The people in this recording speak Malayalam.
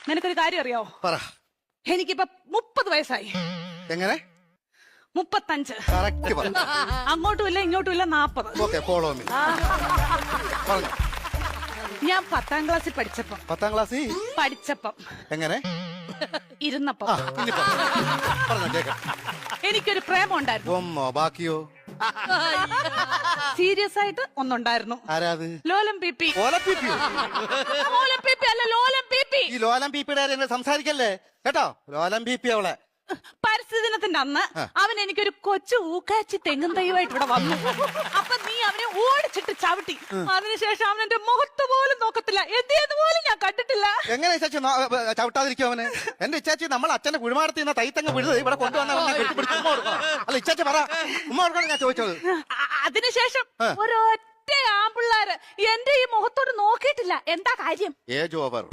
നിനക്കൊരു കാര്യം അറിയാവോ? പറ. എനിക്കിപ്പോ 30 വയസ്സായി. എങ്ങനെ? 35. കറക്റ്റ് പറ. അങ്ങോട്ടും ഇല്ല ഇങ്ങോട്ടും ഇല്ല 40. Okay, follow me. പറഞ്ഞു. ഞാൻ 10ാം ക്ലാസ്സിൽ പഠിച്ചപ്പം 10ാം ക്ലാസ്സിൽ എങ്ങനെ? ഇരുന്നപ്പം ഇനി പറഞ്ഞോ കേക്കാം. എനിക്കൊരു പ്രേമം ഉണ്ടായിരുന്നു. ഒന്നോ ബാക്കിയോ? സീരിയസ് ആയിട്ട് ഒന്നുണ്ടായിരുന്നു. ആരാത്? ലോലം പി. ഓലപ്പിപ്പിയോ? ലോലം പി അല്ല, ലോലം പി. ഈ ലോലം പീപ്പിയുടെ എന്നെ സംസാരിക്കല്ലേ കേട്ടോ. ലോലം പീപ്പി അവളെ. പരിസ്ഥിതി ദിനത്തിന്റെ അന്ന് അവൻ എനിക്കൊരു കൊച്ചു ഊക്കാച്ചി തെങ്ങും തൈയുമായിട്ട് ഇവിടെ വന്നു. അപ്പൊ നീ അവനെ ഓടിച്ചിട്ട് ചവിട്ടി. അതിനുശേഷം അവൻ എന്റെ മുഖത്ത് പോലും നോക്കത്തില്ല. എന്ത് പോലും ഞാൻ കണ്ടിട്ടില്ല. എങ്ങനെ ഇച്ചാച്ചി ചവിട്ടാതിരിക്കും അവന്? എന്റെ ഇച്ചാച്ചി നമ്മൾ അച്ഛന്റെ കുഴിമാടത്തിൽ നിന്ന് തൈത്തങ്ങ് വിഴുത് ഇവിടെ കൊണ്ടുവന്ന അല്ല ഇച്ചാച്ചി പറ. ഉമ്മ കൊടുക്കണം ഞാൻ ചോദിച്ചത്. അതിനുശേഷം ഒരൊറ്റ ആമ്പിള്ളാര് എന്റെ ഈ മുഖത്തോട് നോക്കിയിട്ടില്ല. എന്താ കാര്യം? Age over.